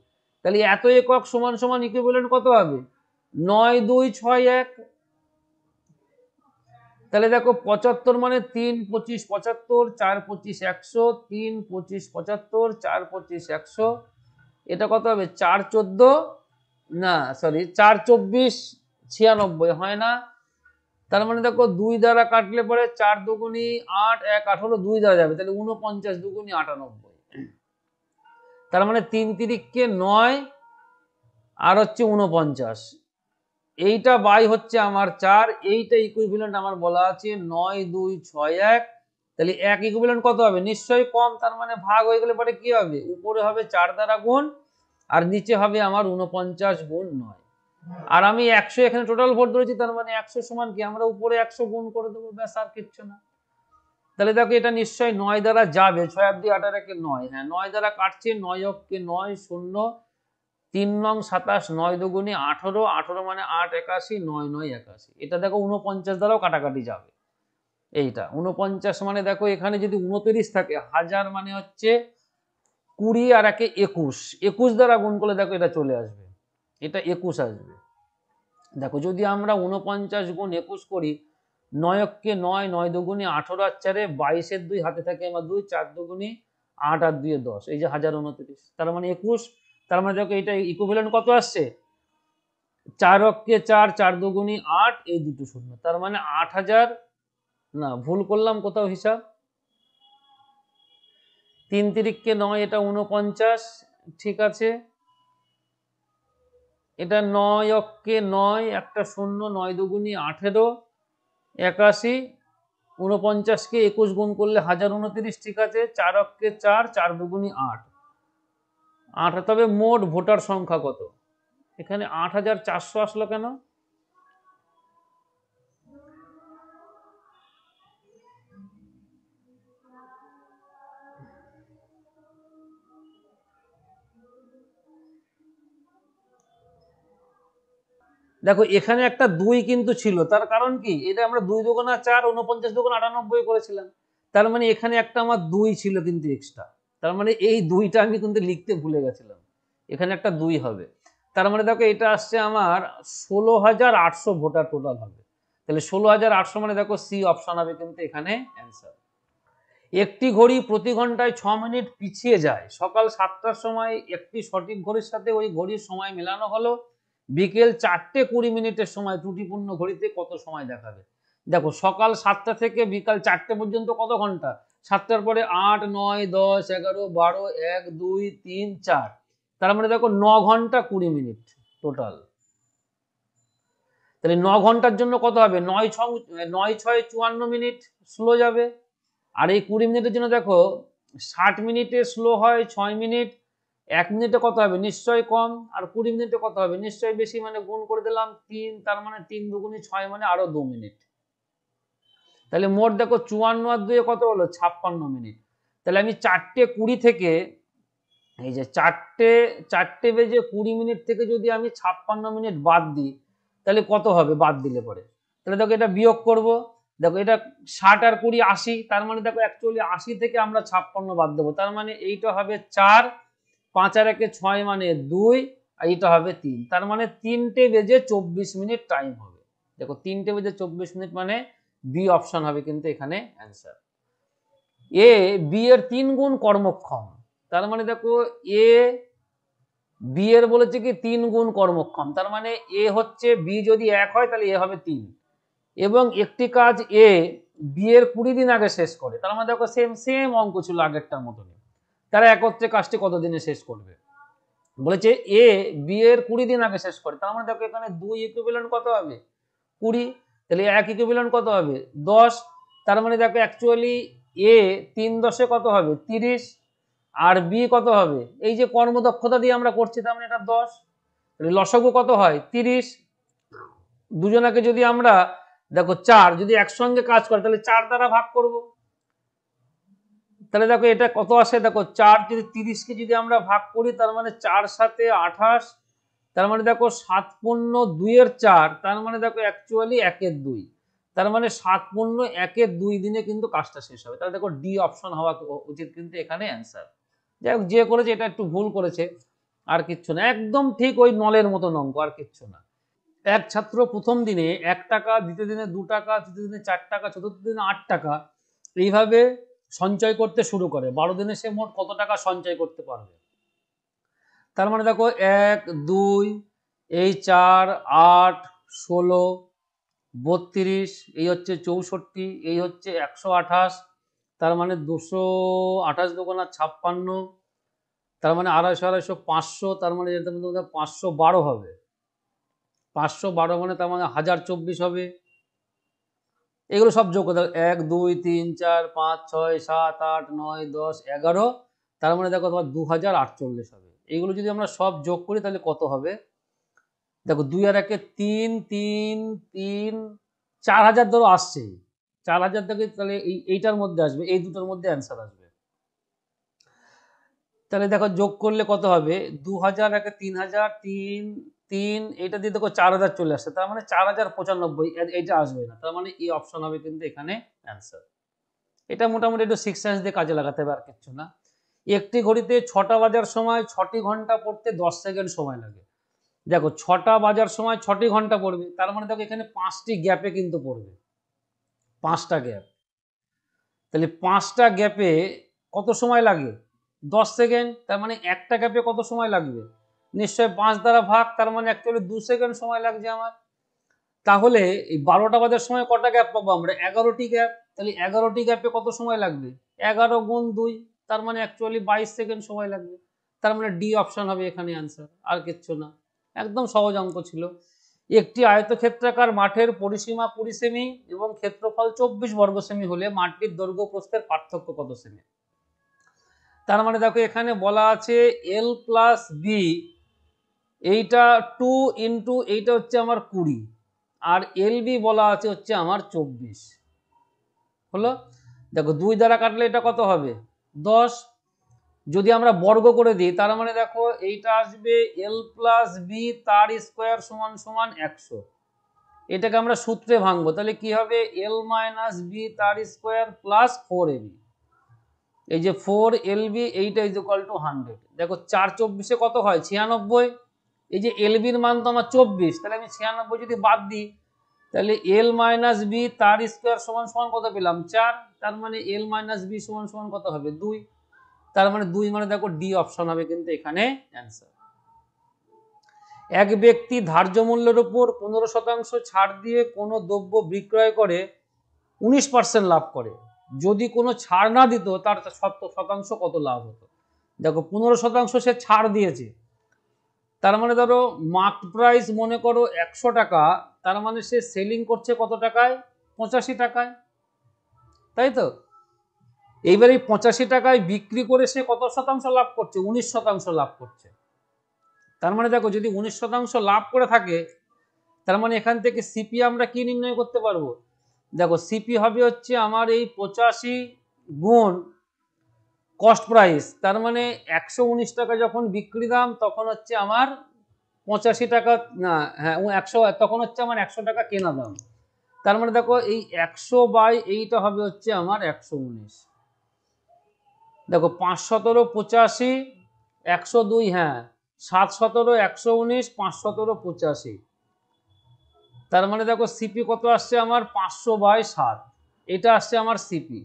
তাহলে এত একক সমান সমান ইকুইভ্যালেন্ট কত হবে? 9,2,6,1। তাহলে দেখো 75 মানে 3, 25, 75, 4, 25, 100, 3, 25, 75, 4, 25, 100, এটা কত হবে? 4, 14, না সরি 4, 24, 96 হয় না। তার মানে দেখো 2 দ্বারা কাটলে পরে 4 দুগুণী 8, 1 18, 2 দ্বারা যাবে, তাহলে 49 দুগুণী 98। তার মানে 3 তিরিককে 9 আর হচ্ছে 49, এইটা বাই হচ্ছে আমার 4, এইটা ইকুইভ্যালেন্ট আমার বলা আছে 9,2,6,1। তাহলে 1 ইকুইভ্যালেন্ট কত হবে? নিশ্চয়ই কম, তার মানে ভাগ হয়ে গেলে পরে কি হবে? উপরে হবে 4 দ্বারা গুণ, আর নিচে হবে আমার 49 গুণ 9। আর আমি 100 এখানে টোটাল ভোট ধরেছি, তার মানে 100 সমান কি, আমরা উপরে 100 গুণ করে দেবো, ব্যাস, আর কিচ্ছু না। তাহলে দেখো এটা নিশ্চয়ই 9 দ্বারা যাবে, 6 অব্দি 8 আর 1 9, হ্যাঁ 9 দ্বারা কাটছে, 9 অক্ষে 9, 0, 3 নং 27, 9 দুগুণী 18, 18 মানে 8, 81, 9, 9, 81। এটা দেখো 49 দ্বারাও কাটাকাটি যাবে। এইটা 49 মানে দেখো এখানে যদি 29 থাকে, 1000 মানে হচ্ছে 20 আর 1 21, 21 দ্বারা গুণ করলে দেখো এটা চলে আসবে, এটা 21 আসবে। দেখো যদি আমরা 49 গুণ 21 করি, 9 অক্ষে 9, 9 দুগুণী 18 আর 4, 22 এর 2 হাতে থাকে আমার 2, 4 দুগুণী 8 আর 2 10, এই যে 1029, তার মানে 21। তার মানে দেখো এটা ইকুইভ্যালেন্ট কত আসছে? 4 অক্ষে 4, 4 দুগুণী 8, এই দুটো শূন্য, তার মানে 8000, না ভুল করলাম কোথাও হিসাব, 3 তিরিককে 9, এটা 49, ঠিক আছে। এটা 9 অক্ষে 9, একটা শূন্য, 9 দুগুণী 18, 81, 49কে 21 গুণ করলে 1029, ঠিক আছে। 4 অক্ষে 4, 4 দুগুণী 8, 8। তবে মোট ভোটার সংখ্যা কত? এখানে 8400 আসলো কেন? দেখো এখানে একটা 2 কিন্তু ছিল, তার কারণ কি, এটা আমরা 2 দুগুণা 4, 49 দুগুণ 98 করেছিলাম, তার মানে এখানে একটা আমার 2 ছিল কিন্তু এক্সট্রা, তার মানে এই 2টা আমি কিন্তু লিখতে ভুলে গেছিলাম, এখানে একটা 2 হবে। তার মানে দেখো এটা আসছে আমার 16,800 ভোটার টোটাল হবে, তাহলে 16,800 মানে দেখো সি অপশন হবে কিন্তু এখানে অ্যান্সার। একটি ঘড়ি প্রতি ঘন্টায় 6 মিনিট পিছিয়ে যায়। সকাল 7টার সময় একটি সঠিক ঘড়ির সাথে ওই ঘড়ির সময় মেলানো হলো, বিকেল 4:20 সময় ত্রুটিপূর্ণ ঘড়িতে কত সময় দেখাবে? দেখো সকাল 7টা থেকে বিকাল 4টে পর্যন্ত কত ঘন্টা? 7টার পরে 8, 9, 10, 11, 12, 1, 2, 3, 4, তার মানে দেখো 9 ঘন্টা 20 মিনিট টোটাল। তাহলে 9 ঘন্টার জন্য কত হবে? 9 6 54 মিনিট স্লো যাবে। আর এই 20 মিনিটের জন্য দেখো 60 মিনিটে স্লো হয় 6 মিনিট, 1 মিনিটে কত হবে? নিশ্চয়ই কম। আর 20 মিনিটে কত হবে? নিশ্চয়ই বেশি, মানে গুণ করে দিলাম 3, তার মানে 3 দুগুণী 6, মানে আরো 2 মিনিট। তাহলে মোট দেখো 54 আর 2 কত হলো? 56 মিনিট। তাহলে আমি 4:20 থেকে, এই যে 4টে বেজে 20 মিনিট থেকে যদি আমি 56 মিনিট বাদ দিই, তাহলে কত হবে বাদ দিলে পরে? তাহলে দেখো এটা বিয়োগ করব, দেখো এটা 60 আর 20 80, তার মানে দেখো অ্যাকচুয়ালি 80 থেকে আমরা 56 বাদ দেবো, তার মানে এইটা হবে 4, 5 আর 1 6 মানে 2, আর এইটা হবে 3, তার মানে 3টে বেজে 24 মিনিট টাইম হবে। দেখো 3টে বেজে 24 মিনিট মানে বি অপশন হবে কিন্তু এখানে অ্যান্সার। এ বি এর 3 গুণ কর্মক্ষম, তার মানে দেখো এ বি এর বলেছে কি 3 গুণ কর্মক্ষম, তার মানে এ হচ্ছে বি যদি 1 হয় তাহলে এ হবে 3, এবং একটি কাজ এ বি এর 20 দিন আগে শেষ করে, তার মানে দেখো সেম সেম অঙ্ক ছিল আগেরটার মতনই, তারা একত্রে কাজটি কত দিনে শেষ করবে। বলেছে এ বি এর 20 দিন আগে শেষ করে, তার মানে দেখো এখানে 2 ইকুইভ্যালেন্ট কত হবে 20, তাহলে 1 ইকুইভ্যালেন্ট কত হবে 10, তার মানে দেখো অ্যাকচুয়ালি এ 3 10 কত হবে 30, আর বি কত হবে, এই যে কর্মদক্ষতা দিয়ে আমরা করছি তার মানে এটা 10, লসাগু কত হয় 30, দুজনাকে যদি আমরা দেখো 4 যদি একসঙ্গে কাজ করে তাহলে 4 দ্বারা ভাগ করব, তাহলে দেখো এটা কত আসে, দেখো 4 যদি 30 কে যদি আমরা ভাগ করি তার মানে 4 7 28, তার মানে দেখো 7 পূর্ণ 2 এর 4, তার মানে দেখো অ্যাকচুয়ালি 1 এর 2, তার মানে 7 পূর্ণ 1 এর 2 দিনে কিন্তু কাজটা শেষ হবে, তাহলে দেখো ডি অপশন হওয়া উচিত কিন্তু এখানে অ্যান্সার। যাই হোক যে করেছে এটা একটু ভুল করেছে, আর কিচ্ছু না, একদম ঠিক ওই নলের মতন অঙ্ক, আর কিচ্ছু না। এক ছাত্র প্রথম দিনে 1 টাকা, দ্বিতীয় দিনে 2 টাকা, তৃতীয় দিনে 4 টাকা, চতুর্থ দিনে 8 টাকা এইভাবে সঞ্চয় করতে শুরু করে, 12 দিনে সে মোট কত টাকা সঞ্চয় করতে পারবে। তার মানে দেখো 1 2 এই 4 8 16 32 এই হচ্ছে 64 এই হচ্ছে 128, তার মানে 228 দুগুণা 56, তার মানে 250 250 500, তার মানে এটার মধ্যে 512 হবে, 512 মানে তার মানে 1024 হবে। এগুলো সব যোগ করতে 1 2 3 4 5 6 7 8 9 10 11, তার মানে দেখো তোমার 2048 হবে। এইগুলো যদি আমরা সব যোগ করি তাহলে কত হবে, দেখো 2 আর 1 3 3 3 4000 ধরো আসছে, 4000 থেকে তাহলে এইটার মধ্যে আসবে, এই দুটোর মধ্যে অ্যান্সার আসবে, তাহলে দেখো যোগ করলে কত হবে 2000 একে 3000 3 3 এটা দিয়ে দেখো 4000 চলে আসছে, তার মানে 4095 এটা আসবে না, তার মানে এই অপশন হবে কিন্তু এখানে অ্যান্সার। এটা মোটামুটি একটু 6 সেন্স দিয়ে কাজে লাগাতে হবে, আর কিচ্ছু না। একটি ঘড়িতে 6টা বাজার সময় 6টি ঘন্টা পড়তে 10 সেকেন্ড সময় লাগে, দেখো 6টা বাজার সময় 6টি ঘন্টা পড়বে, তার মানে দেখো এখানে 5টি গ্যাপে কিন্তু পড়বে, 5টা গ্যাপ, তাহলে 5টা গ্যাপে কত সময় লাগে 10 সেকেন্ড, তার মানে একটা গ্যাপে কত সময় লাগবে নিশ্চয় 5 দ্বারা ভাগ, তার মানে অ্যাকচুয়ালি 2 সেকেন্ড সময় লাগছে আমার। তাহলে এই 12টা বাজার সময় কটা গ্যাপ পাবো আমরা 11টি গ্যাপ, তাহলে 11টি গ্যাপে কত সময় লাগবে 11 গুণ 2, তার মানে অ্যাকচুয়ালি 22 সেকেন্ড সময় লাগবে, তার মানে ডি অপশন হবে এখানে অ্যান্সার, আর কিচ্ছু না, একদম সহজ অঙ্ক ছিল। একটি আয়তক্ষেত্রাকার মাঠের পরিসীমা 20 সেমি এবং ক্ষেত্রফল 24 বর্গ সেমি হলে মাঠটির দৈর্ঘ্য প্রস্থের পার্থক্য কত সেমি। তার মানে দেখো এখানে বলা আছে এল প্লাস বি, এইটা 2 ইন্টু এইটা হচ্ছে আমার 20, আর এল বি বলা আছে হচ্ছে আমার 24 হলো। দেখো 2 দ্বারা কাটলে এটা কত হবে 10, যদি আমরা বর্গ করে দিই তার মানে দেখো এইটা আসবে এল প্লাস বি তার স্কোয়ার সমান সমান 100, এটাকে আমরা সূত্রে ভাঙবো, তাহলে কি হবে এল মাইনাস বি তার স্কোয়ার প্লাস 4ab, এই যে 4lb এইটা ইজ ইকুয়াল টু 100, দেখো 4 24 কত হয় 96, এই যে এলবির মান তো আমার 24, তাহলে আমি 96 যদি বাদ দিই তাহলে এল মাইনাস বি তার স্কোয়ার সমান সমান কত পেলাম 4, তার মানে এল মাইনাস বি সমান সমান কত হবে 2, তার মানে 2 মানে দেখো ডি অপশন হবে কিন্তু এখানে অ্যান্সার। এক ব্যক্তি ধার্য মূল্যের উপর 15% ছাড় দিয়ে কোনো দ্রব্য বিক্রয় করে 19% লাভ করে, যদি কোনো ছাড় না দিত তার 7% কত লাভ হতো। দেখো 15% সে ছাড় দিয়েছে, তার মানে ধরো মার্ক প্রাইস মনে করো 100 টাকা, তার মানে সে সেলিং করছে কত টাকায় 85 টাকায়, তাই তো। এইবার এই 85 টাকায় বিক্রি করে সে কত শতাংশ লাভ করছে 19% লাভ করছে, তার মানে দেখো যদি 19% লাভ করে থাকে তার মানে এখান থেকে সিপি আমরা কি নির্ণয় করতে পারবো, দেখো সিপি হবে হচ্ছে আমার এই 85 গুণ কস্ট প্রাইস, তার মানে 119 টাকা যখন বিক্রি দাম তখন হচ্ছে আমার 85 টাকা না, হ্যাঁ 100, তখন হচ্ছে আমার 100 টাকা কেনা দাম, তার মানে দেখো এই 100 বাই এইটা হবে হচ্ছে আমার 119। দেখো 5 17 85, 102, হ্যাঁ 7 17 119, 5 17 85। তার মানে দেখো সিপি কত আসছে আমার 500/7, এটা আসছে আমার সিপি।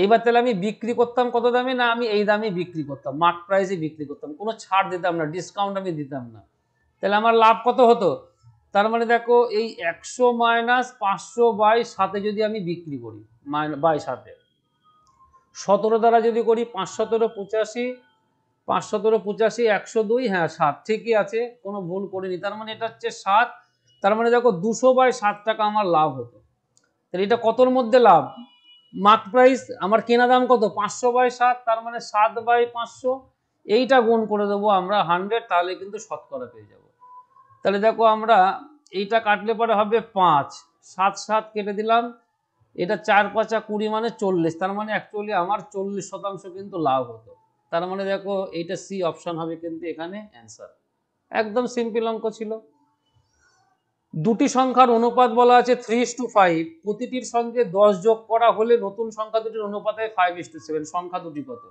এইবার তাহলে আমি বিক্রি করতাম কত দামে, না আমি এই দামে বিক্রি করতাম, মার্ক প্রাইসে বিক্রি করতাম, কোনো ছাড় দিতাম না, ডিসকাউন্ট আমি দিতাম না, তাহলে আমার লাভ কত হতো? তার মানে দেখো এই 100 মাইনাস 500/7 যদি আমি বিক্রি করি, বাই 7, 17 দ্বারা যদি করি 5 17 85, 5 17 85, 102, হ্যাঁ 7, ঠিকই আছে, কোনো ভুল করিনি, তার মানে এটা হচ্ছে 7। তার মানে দেখো 200/7 টাকা আমার লাভ হতো। তাহলে এটা কতর মধ্যে লাভ? মার্ক প্রাইস আমার কেনা দাম কত 500/7, তার মানে 7/500, এইটা গুণ করে দেবো আমরা 100, তাহলে কিন্তু শতকরা পেয়ে যাব। তাহলে দেখো আমরা এইটা কাটলে পরে হবে 5, 7 7 কেটে দিলাম, এটা 4 5 20 মানে 40, তার মানে অ্যাকচুয়ালি আমার 40% কিন্তু লাভ হতো। তার মানে দেখো এইটা সি অপশন হবে কিন্তু এখানে অ্যান্সার। একদম সিম্পল অঙ্ক ছিল। দুটি সংখ্যার অনুপাত বলা আছে 3:5, প্রতিটির সঙ্গে 10 যোগ করা হলে নতুন সংখ্যা দুটির অনুপাতে 5:7, সংখ্যা দুটি কত?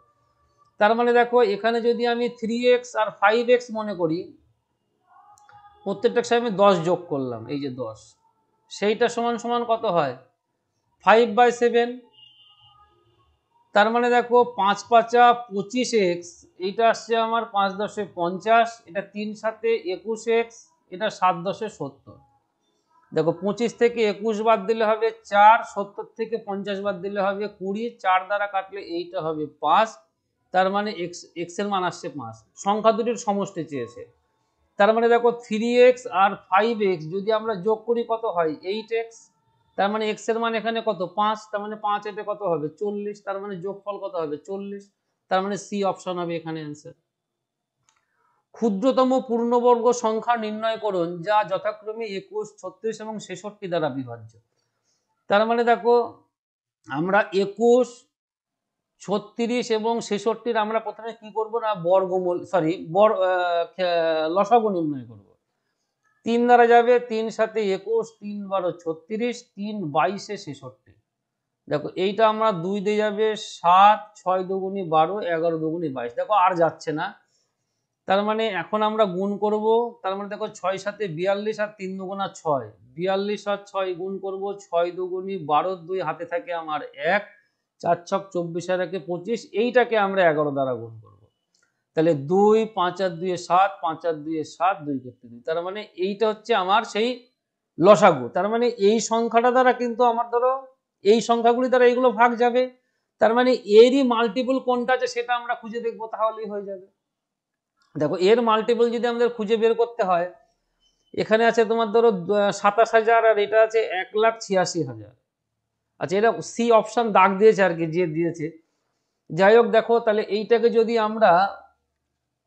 তার মানে দেখো এখানে যদি আমি 3x আর 5x মনে করি, প্রত্যেকটার সাথে আমি 10 যোগ করলাম, এই যে 10, সেইটা সমান সমান কত হয় 5/7। তার মানে দেখো 5 5 25x, এইটা আসছে আমার 5 10 50, এটা 3 7 21x, এটা 7 10 70। দেখো 25 থেকে 21 বাদ দিলে হবে 4, 70 থেকে 50 বাদ দিলে হবে 20, 4 দ্বারা কাটলে এইটা হবে 5, তার মানে এক্স এর মান আসছে 5, সংখ্যা দুটির সমষ্টি চেয়েছে। তার মানে দেখো 3x আর 5x যদি আমরা যোগ করি কত হয় 8x, তার মানে x এর মান এখানে কত 5, তার মানে 5 এতে কত হবে 40, তার মানে যোগফল কত হবে 40, তার মানে সি অপশন হবে এখানে অ্যান্সার। ক্ষুদ্রতম পূর্ণবর্গ সংখ্যা নির্ণয় করুন যা যথাক্রমে 21, 36 এবং 66 দ্বারা বিভাজ্য। তার মানে দেখো আমরা 21, 36 এবং 66 আমরা প্রথমে কি করব না বর্গমূল লসাগু নির্ণয় করব। 3 দ্বারা যাবে, 3 7 21, 3 12 36, 3 22 66। দেখো এইটা আমরা 2 দিয়ে যাবে 7, 6 দুগুনি 12, 11 দুগুনি 22, দেখো আর যাচ্ছে না। তার মানে এখন আমরা গুণ করব, তার মানে দেখো 6 7 42 আর 3 দুগুণা 6, 42 আর 6 গুণ করব, 6 দুগুনি 12, 2 হাতে থাকে আমার 1, 4 6 24 আর 1 25, এইটাকে আমরা 11 দ্বারা গুণ করব। তাহলে 2 5 আর 2 7, 5 আর 2 7, 2 করতে 2, তার মানে এইটা হচ্ছে আমার সেই লসাগু। তার মানে এই সংখ্যাটা দ্বারা কিন্তু আমার ধরো এই সংখ্যাগুলি দ্বারা এইগুলো ভাগ যাবে, তার মানে এরই মাল্টিপল কোনটা আছে সেটা আমরা খুঁজে দেখবো, তাহলেই হয়ে যাবে। দেখো এর মাল্টিপল যদি আমাদের খুঁজে বের করতে হয়, এখানে আছে তোমার ধরো 27,000 আর এটা আছে 1,86,000। আচ্ছা এটা সি অপশন দাগ দিয়েছে আর কি, যে দিয়েছে, যাই হোক। দেখো তাহলে এইটাকে যদি আমরা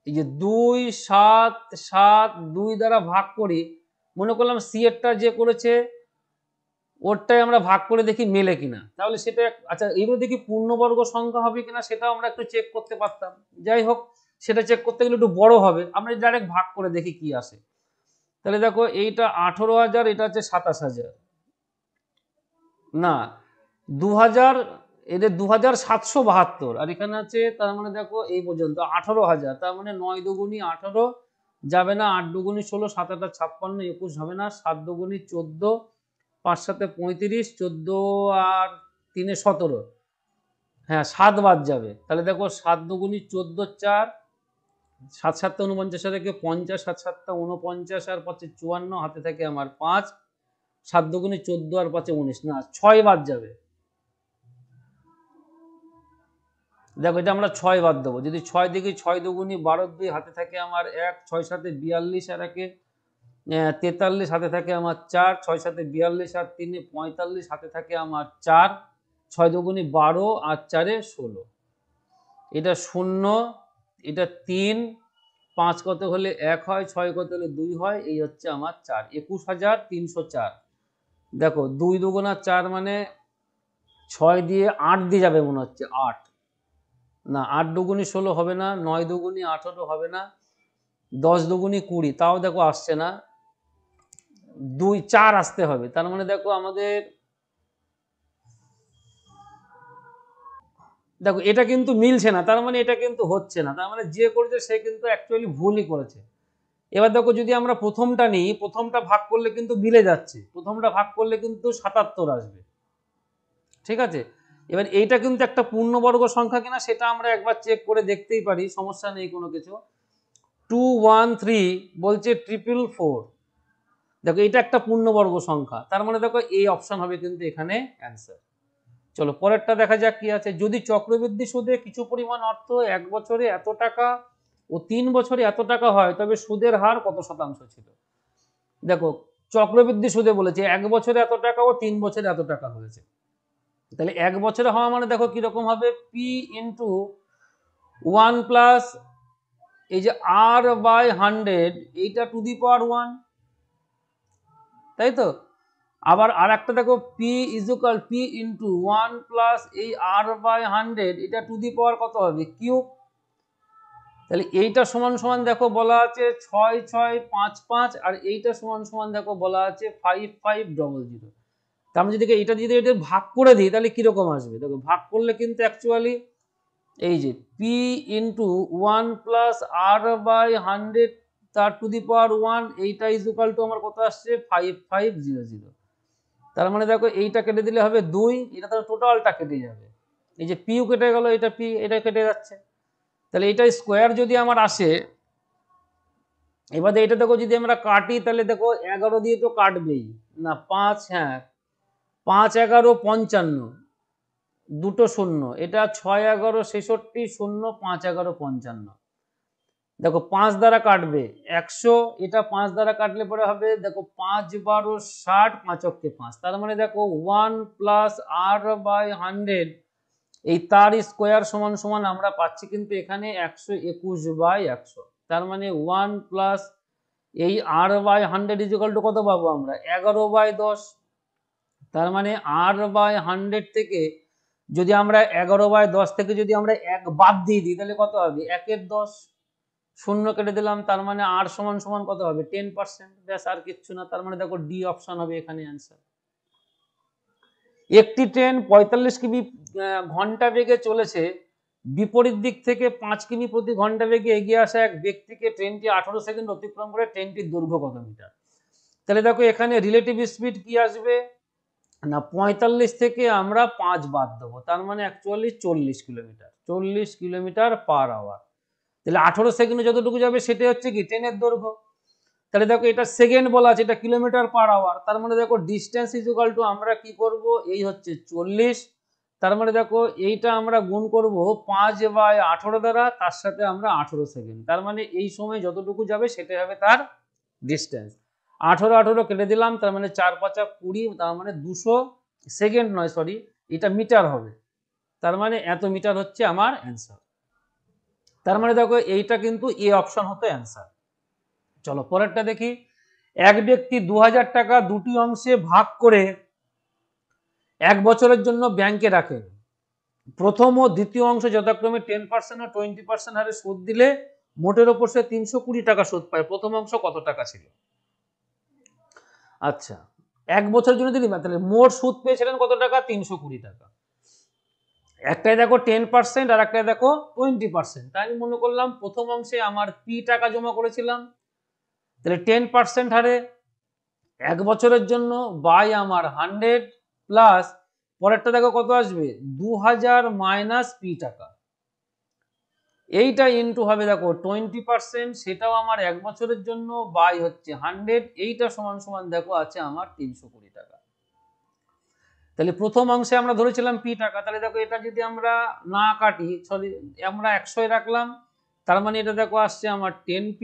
এই যে 2 7 7 2 দ্বারা ভাগ করি, মনে করলাম সি এরটা যে করেছে ওরটাই আমরা ভাগ করে দেখি মেলে কিনা, তাহলে সেটা আচ্ছা এইগুলো দেখি পূর্ণবর্গ সংখ্যা হবে কিনা সেটাও আমরা একটু চেক করতে পারতাম। যাই হোক, সেটা চেক করতে গেলে একটু বড় হবে, আমরা ডাইরেক্ট ভাগ করে দেখি কি আসে। তাহলে দেখো এইটা 18,000, এটা হচ্ছে 27,000, না 2,000, এদের 2,772, আর এখানে আছে তার মানে দেখো এই পর্যন্ত 18,000, তার মানে 9 দুগুনি 18 যাবে না, 8 দুগুনি 16, 7 8 56, 21 হবে না, 7 দুগুনি 14, 5 7 35, 14 আর 3 17, হ্যাঁ 7 বাদ যাবে। তাহলে দেখো 7 দুগুনি 14, 4, 7 7 49 থেকে 50, 7 7 49 আর 5 54, হাতে থাকে আমার 5, 7 দুগুনি 14 আর 5 19, না 6 বাদ যাবে। দেখো এটা আমরা 6 বাদ দেবো, যদি 6 দেখি 6 দুগুনি 12, 2 হাতে থাকে আমার 1, 6 7 42 আর 1 43, হাতে থাকে আমার 4, 6 7 42 আর 3 45, হাতে থাকে আমার 4, 6 দুগুনি 12 আর 4 16, এটা 0, এটা 3, 5 কত হলে 1 হয়, 6 কত হলে 2 হয়, এই হচ্ছে আমার 4, 21,304। দেখো 2 দুগুণা 4 মানে 6 দিয়ে 8 দিয়ে যাবে মনে হচ্ছে 8, না 8 দুগুনি 16 হবে না, 9 দুগুনি 18 হবে না, 10 দুগুনি 20, তাও দেখো আসছে না, 2 4 আসতে হবে। তার মানে দেখো আমাদের দেখো এটা কিন্তু মিলছে না, তার মানে এটা কিন্তু হচ্ছে না, তার মানে যে করেছে সে কিন্তু অ্যাকচুয়ালি ভুলই করেছে। এবার দেখো যদি আমরা প্রথমটা নিই, প্রথমটা ভাগ করলে কিন্তু মিলে যাচ্ছে, প্রথমটা ভাগ করলে কিন্তু 77 আসবে, ঠিক আছে। এবার এইটা কিন্তু একটা পূর্ণবর্গ সংখ্যা কিনা সেটা আমরা একবার চেক করে দেখতেই পারি, সমস্যা নেই কোনো কিছু। 213 বলছে 444, দেখো এটা একটা পূর্ণবর্গ সংখ্যা, তার মানে দেখো এই অপশন হবে কিন্তু এখানে অ্যান্সার। চলো পরেরটা দেখা যাক কি আছে। যদি চক্রবৃদ্ধি সুদে কিছু পরিমাণ অর্থ 1 বছরে এত টাকা ও 3 বছরে এত টাকা হয়, তবে সুদের হার কত শতাংশ ছিল? দেখো চক্রবৃদ্ধি সুদে বলেছে 1 বছরে এত টাকা ও 3 বছরে এত টাকা হয়েছে, তাহলে 1 বছরে হওয়া মানে দেখো কিরকম হবে, পি ইন্টু 1 প্লাস এই যে আর বাই 100 এইটা টু দি পাওয়ার 1, তাই তো। আবার আর একটা দেখো P equal P into 1 plus এই আর বাই 100 এটা টু দি পাওয়ার কত হবে, কিউব। তাহলে এইটা সমান সমান দেখো বলা আছে 6655, আর এইটা সমান সমান দেখো বলা আছে 5500। তার মানে যদি এটা যদি এটা ভাগ করে দিই তাহলে কিরকম আসবে, দেখো ভাগ করলে কিন্তু অ্যাকচুয়ালি এই যে P into 1 plus R by 100 তার টু দি পাওয়ার 1 এইটা ইজুকাল টু আমার কত আসছে 5500। তার মানে দেখো এইটা কেটে দিলে হবে 2, এটা তাহলে টোটালটা কেটে যাবে, এই যে পিও কেটে গেল, এটা পি এটা কেটে যাচ্ছে, তাহলে এটা স্কোয়ার যদি আমার আসে, এবারে এটা দেখো যদি আমরা কাটি তাহলে দেখো 11 দিয়ে তো কাটবেই না, 5 হ্যাঁ 5 11 55, দুটো শূন্য, এটা 6 11 66 0 5 11 55, দেখো 5 দ্বারা কাটবে 100, এটা 5 দ্বারা কাটলে পরে হবে দেখো 5 12 60 5 অক্ষে 5, তার মানে দেখো 1 প্লাস আর বাই 100 এই তার স্কোয়ার সমান সমান আমরা পাচ্ছি কিন্তু এখানে 121/100, তার মানে 1 প্লাস এই আর বাই 100 ইকুয়াল টু কত পাবো আমরা 11/10, তার মানে আর বাই 100 থেকে যদি আমরা 11/10 থেকে যদি আমরা 1 বাদ দিয়ে দিই তাহলে কত হবে 1/10, শূন্য কেটে দিলাম, তার মানে আর সমান সমান কত হবে 10%, ব্যাস আর কিচ্ছু না, তার মানে দেখো ডি অপশন হবে এখানে অ্যান্সার। একটি ট্রেন 45 কিমি ঘন্টা বেগে চলেছে, বিপরীত দিক থেকে 5 কিমি প্রতি ঘন্টা বেগে এগিয়ে আসা এক ব্যক্তিকে ট্রেনটি 18 সেকেন্ড অতিক্রম করে, ট্রেনটির দৈর্ঘ্য কত মিটার? তাহলে দেখো এখানে রিলেটিভ স্পিড কি আসবে না 45 থেকে আমরা 5 বাদ দেবো, তার মানে actually 40 kilometre, 40 kilometre per hour. তাহলে 18 সেকেন্ডে যতটুকু যাবে সেটাই হচ্ছে কি ট্রেনের দৈর্ঘ্য। তাহলে দেখো এটা সেকেন্ড বলা আছে, এটা কিলোমিটার পার আওয়ার, তার মানে দেখো ডিস্টেন্স ইকুয়াল টু আমরা কি করব, এই হচ্ছে 40, তার মানে দেখো এইটা আমরা গুণ করব 5/18 দ্বারা, তার সাথে আমরা 18 সেকেন্ড, তার মানে এই সময় যতটুকু যাবে সেটাই হবে তার ডিস্টেন্স। 18 18 কেটে দিলাম, তার মানে 4 5 20, তার মানে 200 সেকেন্ড নয় সরি এটা মিটার হবে, তার মানে এত মিটার হচ্ছে আমার অ্যান্সার। তার মানে দেখো এইটা কিন্তু এ অপশন হতো অ্যান্সার। চলো পরেরটা দেখি। এক ব্যক্তি 2000 টাকা দুটি অংশে ভাগ করে 1 বছরের জন্য ব্যাংকে রাখেন, প্রথম ও দ্বিতীয় অংশ যথাক্রমে 10% ও 20% হারে সুদ দিলে মোটের ওপর সে 320 টাকা সুদ পায়, প্রথম অংশ কত টাকা ছিল? আচ্ছা 1 বছরের জন্য যদি তাহলে মোট সুদ পেয়েছিলেন কত টাকা 320 টাকা, একটাই দেখো 10% আর একটাই দেখো 20%, তাই আমি মনে করলাম প্রথম অংশে আমার পি টাকা জমা করেছিলাম, তাহলে 10% হারে 1 বছরের জন্য বাই আমার 100 প্লাস পরেরটা দেখো কত আসবে 2000 মাইনাস পি টাকা, এইটা ইন্টু হবে দেখো 20%, সেটাও আমার 1 বছরের জন্য বাই হচ্ছে 100, এইটা সমান সমান দেখো আছে আমার 320 টাকা। তাহলে প্রথম অংশে আমরা ধরেছিলাম পি টাকা, তাহলে দেখো এটা যদি আমরা না কাটি সরি আমরা 100 রাখলাম, তার মানে এটা দেখো আসছে আমার 10p,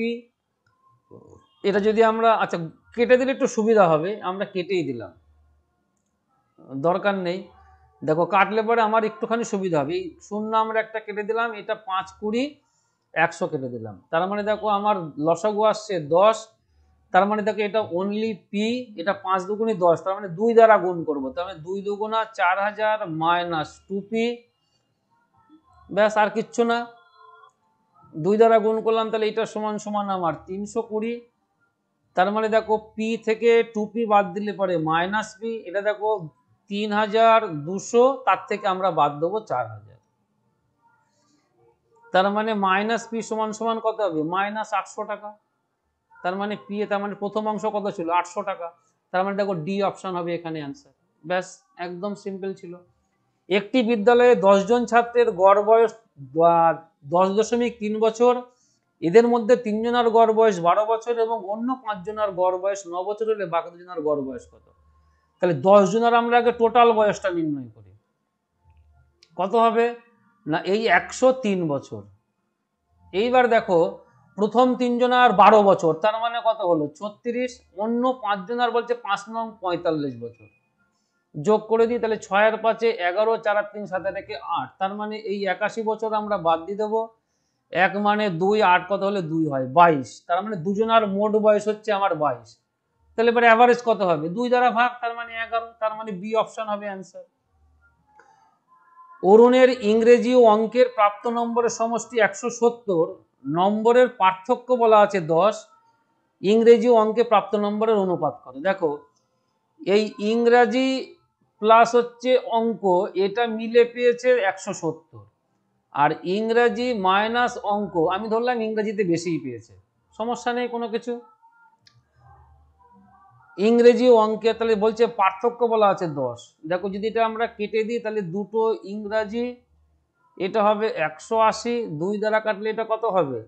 এটা যদি আমরা আচ্ছা কেটে দিলে একটু সুবিধা হবে, আমরা কেটেই দিলাম, দরকার নেই, দেখো কাটলে পরে আমার একটুখানি সুবিধা হবে, এই শূন্য আমরা একটা কেটে দিলাম, এটা 5 20 100 কেটে দিলাম, তার মানে দেখো আমার লসাগু আসছে 10, তার মানে দেখো এটা অনলি পি, এটা 5 দুগুণে 10, তার মানে 2 দ্বারা গুণ করবো, তার মানে 2 দুগুণা 4000 মাইনাস 2p, ব্যাস আর কিচ্ছু না, 2 দ্বারা গুণ করলাম, তাহলে এটা সমান সমান আমার 320, তার মানে দেখো পি থেকে 2p বাদ দিলে পরে মাইনাস পি, এটা দেখো 3200, তার থেকে আমরা বাদ দেবো 4000, তার মানে মাইনাস পি সমান সমান কত হবে, -800 টাকা। তার মানে পি, তার মানে প্রথম অংশ কত ছিল, 800 টাকা। তার মানে দেখো ডি অপশন হবে এখানে অ্যান্সার। ব্যাস, একদম সিম্পল ছিল। একটি বিদ্যালয়ে 10 জন ছাত্রের গড় বয়স 10.3 বছর, এদের মধ্যে 3 জনের গড় বয়স 12 বছর এবং অন্য 5 জনের গড় বয়স 9 বছর হলে বাকি দুজনের গড় বয়স কত? তাহলে 10 জনের আমরা আগে টোটাল বয়সটা নির্ণয় করি। কত হবে না, এই 103 বছর। এইবার দেখো প্রথম 3 জনের 12 বছর, তার মানে কত হলো 36, অন্য 5 জনের বলছে 5 নং 45 বছর। যোগ করে দিই, তাহলে 6 আর 5 11, 4 আর 3 7 থেকে 8, তার মানে এই 81 বছর আমরা বাদ দিয়ে দেবো। 1 মানে 2, 8 কত হলে 2 হয় 22, তার মানে দুজনের মোট বয়স হচ্ছে আমার 22। তাহলে এবার অ্যাভারেজ কত হবে, 2 দ্বারা ভাগ, তার মানে 11, তার মানে বি অপশন হবে অ্যান্সার। অরুণের ইংরেজি ও অঙ্কের প্রাপ্ত নম্বরের সমষ্টি 170, নম্বরের পার্থক্য বলা আছে 10, ইংরেজি ও অঙ্কে প্রাপ্ত নম্বরের অনুপাত কত? দেখো এই ইংরাজি প্লাস হচ্ছে অঙ্ক, এটা মিলে পেয়েছে 170, আর ইংরাজি মাইনাস অঙ্ক আমি ধরলাম ইংরাজিতে বেশিই পেয়েছে, সমস্যা নেই কোনো কিছু। ইংরেজি ও অঙ্কে তাহলে বলছে পার্থক্য বলা আছে 10, দেখো যদি এটা আমরা কেটে দিই তাহলে দুটো ইংরাজি, এটা হবে 180, 2 দ্বারা কাটলে এটা কত হবে,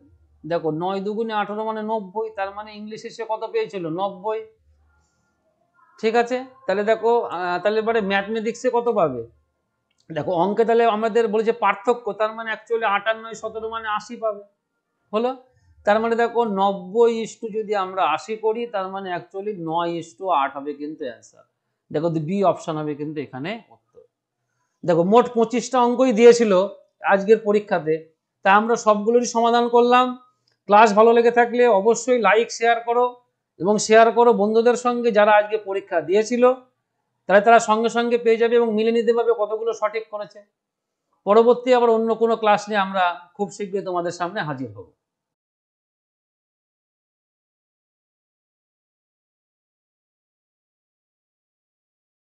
দেখো 9 দুগুণে 18 মানে 90, তার মানে ইংলিশে সে কত পেয়েছিল 90। ঠিক আছে, তাহলে দেখো তাহলে এবারে ম্যাথমেটিক্সে কত পাবে, দেখো অঙ্কে তাহলে আমাদের বলেছে পার্থক্য, তার মানে অ্যাকচুয়ালি 58, 17 মানে 80 পাবে, হলো। তার মানে দেখো 90 যদি আমরা 80 করি, তার মানে অ্যাকচুয়ালি 9:8 হবে কিন্তু অ্যান্সার। দেখো বি অপশন হবে কিন্তু এখানে উত্তর। দেখো মোট 25টা অঙ্কই দিয়েছিল আজকের পরীক্ষাতে, তা আমরা সবগুলোরই সমাধান করলাম। ক্লাস ভালো লেগে থাকলে অবশ্যই লাইক শেয়ার করো, এবং শেয়ার করো বন্ধুদের সঙ্গে যারা আজকে পরীক্ষা দিয়েছিল, তাহলে তারা সঙ্গে সঙ্গে পেয়ে যাবে এবং মিলে নিতে পারবে কতগুলো সঠিক করেছে। পরবর্তী আবার অন্য কোনো ক্লাস নিয়ে আমরা খুব শীঘ্রই তোমাদের সামনে হাজির হব।